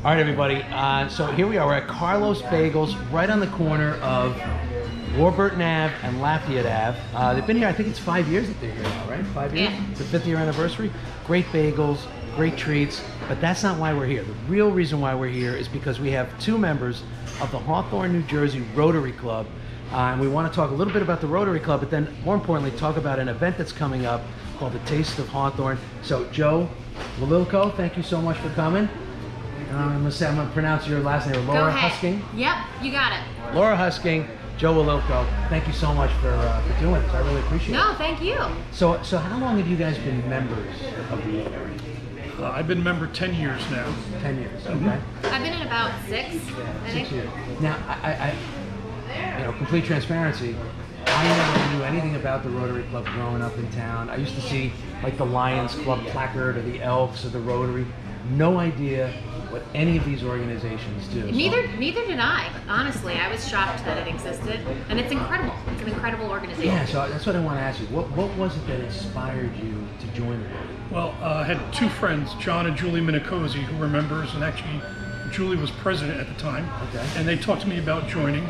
All right, everybody. So here we are. We're at Carlos Bagels, right on the corner of Warburton Ave and Lafayette Ave. They've been here, I think it's 5 years that they're here now, right? 5 years? Yeah. It's the 5th year anniversary. Great bagels, great treats, but that's not why we're here. The real reason why we're here is because we have two members of the Hawthorne, New Jersey Rotary Club. And we want to talk a little bit about the Rotary Club, but then more importantly, talk about an event that's coming up called the Taste of Hawthorne. So Joe Walilko, thank you so much for coming. I'm going to pronounce your last name, Laura Husking. Yep, you got it. Laura Husking, Joe Walilko, thank you so much for doing this. I really appreciate it. No, thank you. So how long have you guys been members of the Rotary? I've been a member 10 years now. 10 years, okay. I've been in about 6, I think. 6 years. Now, I complete transparency, I never knew anything about the Rotary Club growing up in town. I used to see like the Lions Club placard or the Elks or the Rotary. No idea what any of these organizations do. Neither did I, honestly. I was shocked that it existed, and it's incredible. It's an incredible organization. Yeah, so that's what I want to ask you. What was it that inspired you to join the Rotary? Well, I had two friends, John and Julie Minicozy, who were members, and actually Julie was president at the time. Okay. And they talked to me about joining.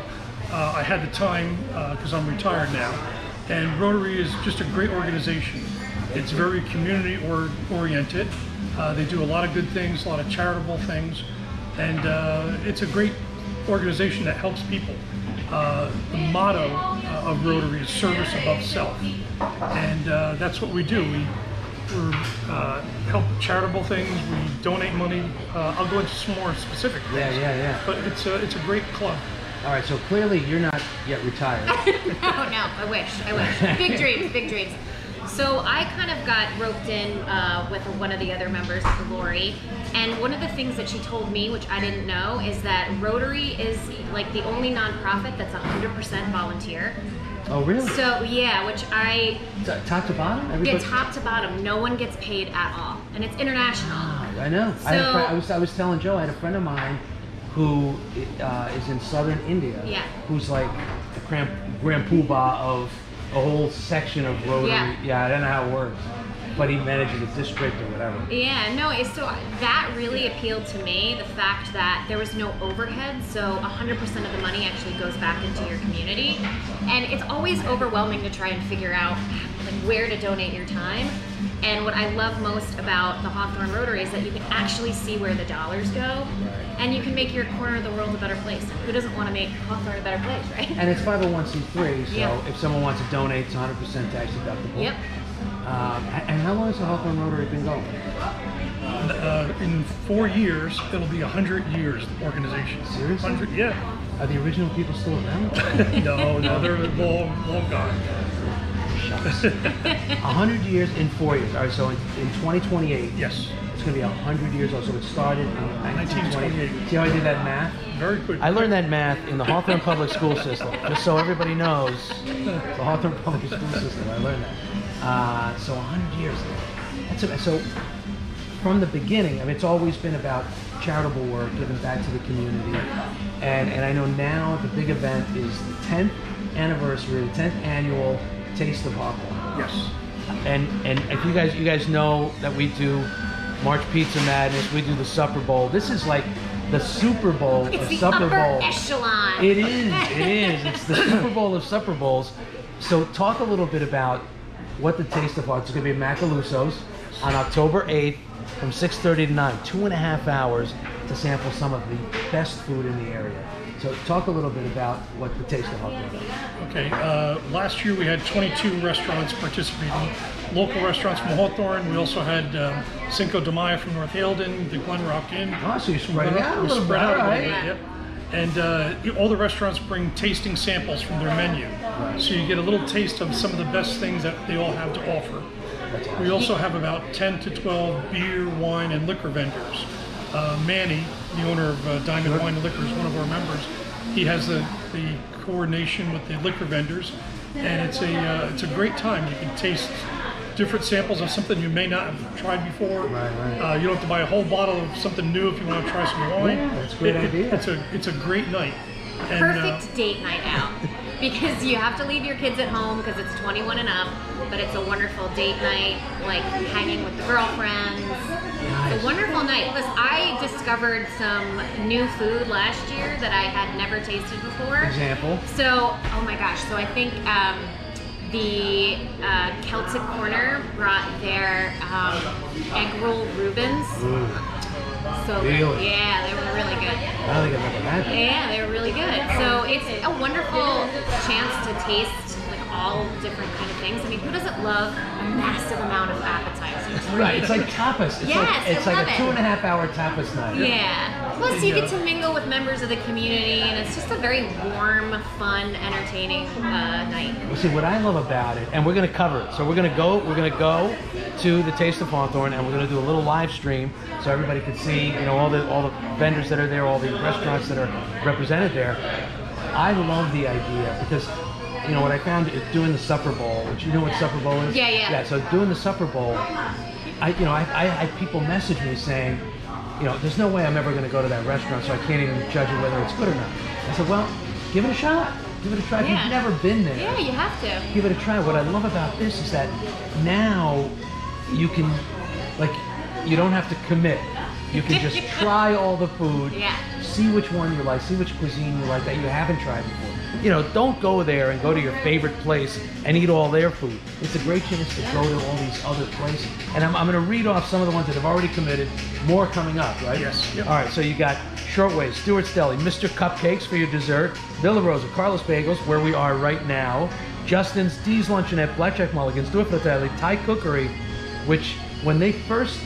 I had the time, because I'm retired now, and Rotary is just a great organization. It's very community-oriented. They do a lot of good things, a lot of charitable things, and it's a great organization that helps people. The motto of Rotary is service above self, and that's what we do. We help charitable things, we donate money. I'll go into some more specific things. Yeah. But it's a great club. All right, so clearly you're not yet retired. No, I wish. Big dreams. So I kind of got roped in with one of the other members, Lori, and one of the things that she told me, which I didn't know, is that Rotary is like the only nonprofit that's 100% volunteer. Oh, really? So yeah, which I top to bottom. Everybody? Yeah, top to bottom. No one gets paid at all, and it's international. Oh, I know. So, I was telling Joe, I had a friend of mine who is in southern India. Yeah. Who's like the grand poobah of a whole section of Rotary. Yeah, I don't know how it works, but he manages a district or whatever. Yeah, no, so that really appealed to me, the fact that there was no overhead, so 100% of the money actually goes back into your community. And it's always overwhelming to try and figure out like where to donate your time. And what I love most about the Hawthorne Rotary is that you can actually see where the dollars go, and you can make your corner of the world a better place. Who doesn't want to make Hawthorne a better place, right? And it's 501c3, so if someone wants to donate, it's 100% tax deductible. Yep. And how long has the Hawthorne Rotary been going? In 4 years, it'll be 100 years, the organization. Seriously? 100, yeah. Are the original people still around? No, they're long gone. 100 years in 4 years. All right, so in 2028, yes, it's going to be 100 years old. So it started in 1928. See how I did that math? Very quick. I learned that math in the Hawthorne Public School System, just so everybody knows. The Hawthorne Public School System, I learned that. So 100 years. So from the beginning, I mean, it's always been about charitable work, giving back to the community. And I know now the big event is the 10th anniversary, the 10th annual Taste of Hawthorne. Yes. And if you guys know that we do March Pizza Madness, we do the Supper Bowl. This is like the Super Bowl of Supper Bowl. Echelon. It is. It's the Super Bowl of Supper Bowls. So talk a little bit about what the Taste of Hawthorne. It's going to be at Macaluso's on October 8th from 6:30 to 9. 2.5 hours to sample some of the best food in the area. So talk a little bit about what the Taste of Hawthorne is. Okay, last year we had 22 restaurants participating, local restaurants from Hawthorne. We also had Cinco de Mayo from North Haledon, the Glen Rock Inn. Oh, so you spread it out a little bit, right? Yep. And all the restaurants bring tasting samples from their menu. Right. So you get a little taste of some of the best things that they all have to offer. Awesome. We also have about 10 to 12 beer, wine, and liquor vendors. Manny, the owner of Diamond Wine and Liquor, is one of our members. He has the coordination with the liquor vendors, and it's a great time. You can taste different samples of something you may not have tried before. Right. You don't have to buy a whole bottle of something new if you want to try some wine. Yeah, that's a great idea. It's a great night. And, perfect date night out. because you have to leave your kids at home because it's 21 and up, but it's a wonderful date night, like hanging with the girlfriends. Nice. It's a wonderful night. Plus, I discovered some new food last year that I had never tasted before. Example? So, oh my gosh, so I think the Celtic Corner brought their egg roll Reubens. Ooh. So Really? good. Yeah, they were really good. I don't think I've ever had that. Yeah, they were really good. So it's a wonderful chance to taste like all different kind of things. I mean, who doesn't love a massive amount of appetizers? Right, it's like tapas. It's I like love a 2.5 hour tapas night. Yeah. Plus, you get to mingle with members of the community, and it's just a very warm, fun, entertaining night. Well, see, what I love about it, and we're going to cover it. So we're going to go to the Taste of Hawthorne, and we're going to do a little live stream so everybody can see, all the vendors that are there, all the restaurants that are represented there. I love the idea because, what I found is doing the Supper Bowl, which you know what Supper Bowl is? Yeah. Yeah, so doing the Supper Bowl, I had people message me saying, there's no way I'm ever going to go to that restaurant, so I can't even judge it whether it's good or not. I said, well, give it a shot. Give it a try. If you've never been there, Yeah, you have to. give it a try. What I love about this is that now you can, you don't have to commit. You can just try all the food, see which one you like, see which cuisine you like that you haven't tried before. Don't go there and go to your favorite place and eat all their food. It's a great chance to go to all these other places. And I'm going to read off some of the ones that have already committed. More coming up, right? Yes. Yep. All right, so you got Shortway, Stewart's Deli, Mr. Cupcakes for your dessert, Villa Rosa, Carlos Bagels, where we are right now, Justin's, D's Luncheonette, Blackjack Mulligan's, Due Fratelli, Thai Cookery, which when they first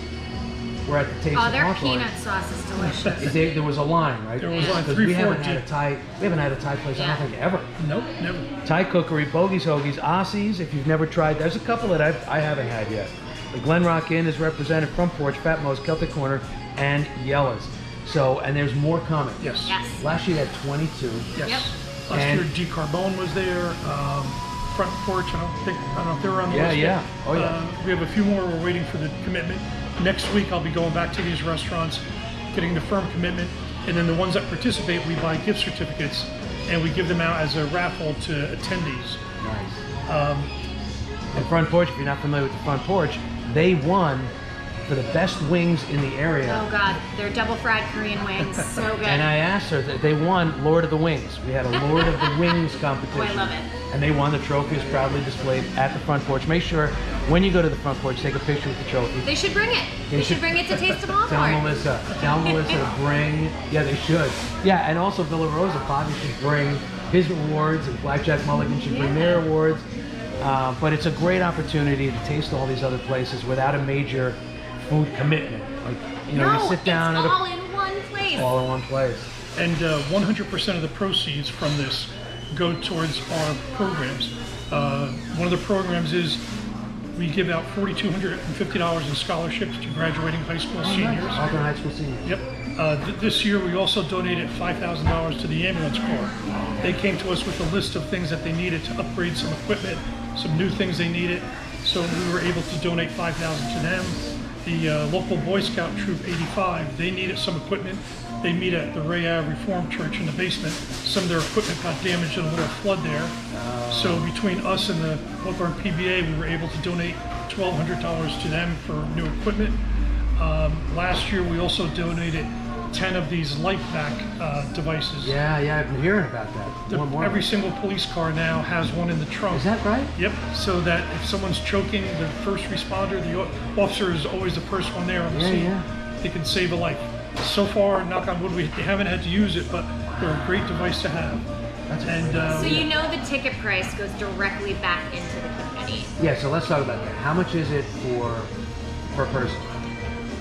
were at the Taste of their Hawthorne, peanut sauce is delicious. there was a line, right? There was a line, Because 3, we 4 haven't had deep. we haven't had a Thai place, I don't think, ever. Nope, never. Thai Cookery, Bogies Hoagies, Aussies, if you've never tried, there's a couple that I haven't had yet. The Glen Rock Inn is represented, Front Porch, Fat Mo's, Celtic Corner, and Yella's. So, and there's more coming. Yes. Yes. Last year you had 22. Yes. Yep. Last And- year, G. Carbone was there. Front Porch, I don't know if they were on the list. Yeah. yet. Oh, yeah. We have a few more. We're waiting for the commitment. Next week, I'll be going back to these restaurants, getting the firm commitment, and then the ones that participate, we buy gift certificates, and we give them out as a raffle to attendees. Nice. And Front Porch, if you're not familiar with the Front Porch, they won for the best wings in the area. Oh God, they're double fried Korean wings, so good. And I asked her that they won Lord of the Wings. We had a Lord of the Wings competition. Oh, I love it. And they won. The trophy is proudly displayed at the Front Porch. Make sure when you go to the Front Porch, take a picture with the trophy. They should bring it. They should bring it to Taste of Tell Hawthorne. Melissa to bring. Yeah, they should. Yeah, and also Villa Rosa, Bobby should bring his awards, and Blackjack Mulligan should bring their awards. But it's a great opportunity to taste all these other places without a major food commitment. You sit down it's at all in one place. all in one place. And 100% of the proceeds from this go towards our programs. One of the programs is we give out $4,250 in scholarships to graduating high school seniors. Hawthorne High School seniors. Yep. This year we also donated $5,000 to the ambulance corps. They came to us with a list of things that they needed to upgrade some equipment, some new things they needed. So we were able to donate $5,000 to them. The local Boy Scout Troop 85, they needed some equipment. They meet at the Ray Ave Reformed Church in the basement. Some of their equipment got damaged in a little flood there. So between us and the Hawthorne PBA, we were able to donate $1,200 to them for new equipment. Last year, we also donated 10 of these LifeVac devices. Yeah, I've been hearing about that. More. Every single police car now has one in the trunk. Is that right? Yep, so that if someone's choking, the first responder, the officer is always the first one there on the scene. Yeah. They can save a life. So far, knock on wood, we haven't had to use it, but they're a great device to have. So you know the ticket price goes directly back into the community. Yeah, so let's talk about that. How much is it per person?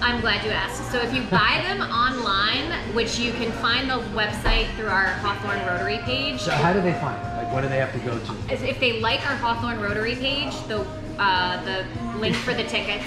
I'm glad you asked. So if you buy them online, which you can find the website through our Hawthorne Rotary page. So how do they find it? Like, what do they have to go to? If they like our Hawthorne Rotary page, the link for the tickets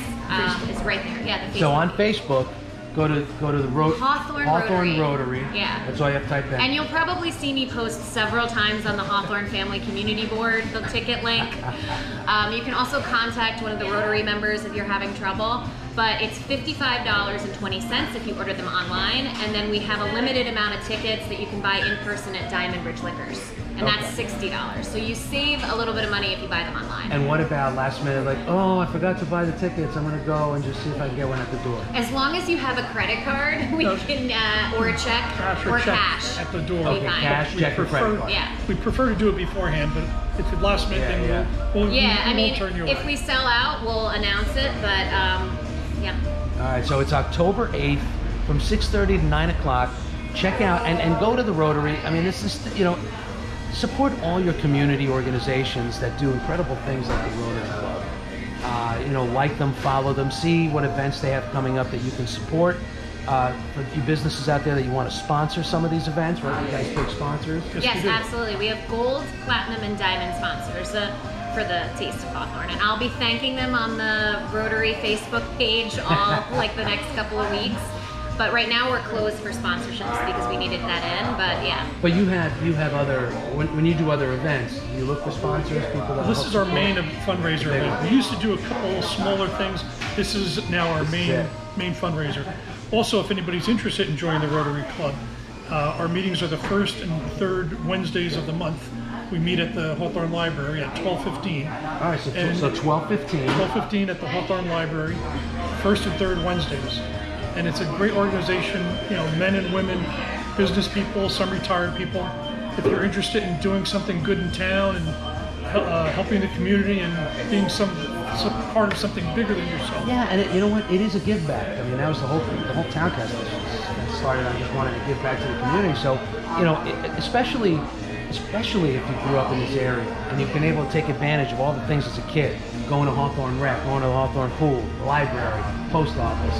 is right there. Yeah, the Facebook So on page. Facebook, go to the Hawthorne Rotary. Yeah. That's all you have to type in. And you'll probably see me post several times on the Hawthorne Family Community Board, the ticket link. You can also contact one of the Rotary members if you're having trouble, but it's $55.20 if you order them online, and then we have a limited amount of tickets that you can buy in person at Diamond Bridge Liquors. and that's $60. So you save a little bit of money if you buy them online. And what about last minute, like, oh, I forgot to buy the tickets, I'm gonna go and just see if I can get one at the door? As long as you have a credit card, we can, or a check, or check cash at the door. Be Okay, fine. cash, check, or credit card. Yeah. We prefer to do it beforehand, but if it's last minute, Yeah, then we'll Yeah, I mean, turn you if away. we sell out, we'll announce it, but yeah. All right, so it's October 8th from 6:30 to 9 o'clock. Check out and go to the Rotary. I mean, this is, you know, support all your community organizations that do incredible things like the Rotary Club. You know, like them, follow them, see what events they have coming up that you can support. For you businesses out there that you want to sponsor some of these events, right? You guys big sponsors? Yes, absolutely. We have gold, platinum, and diamond sponsors for the Taste of Hawthorne, and I'll be thanking them on the Rotary Facebook page all like the next couple of weeks. But right now we're closed for sponsorships because we needed that in. But yeah. But you have other, when you do other events, you look for sponsors, people that This is our main fundraiser event. We used to do a couple of smaller things. This is now our main fundraiser. Also, if anybody's interested in joining the Rotary Club, our meetings are the first and third Wednesdays of the month. We meet at the Hawthorne Library at 12:15. All right, so 12:15. 12:15 at the Hawthorne Library, first and third Wednesdays. And it's a great organization, you know, men and women, business people, some retired people. If you're interested in doing something good in town and helping the community and being some part of something bigger than yourself. Yeah, and you know what? It is a give back. I mean, that was the whole Towncast that started on just wanting to give back to the community. So, you know, especially if you grew up in this area and you've been able to take advantage of all the things as a kid, going to Hawthorne Rec, going to the Hawthorne Pool, the library, post office,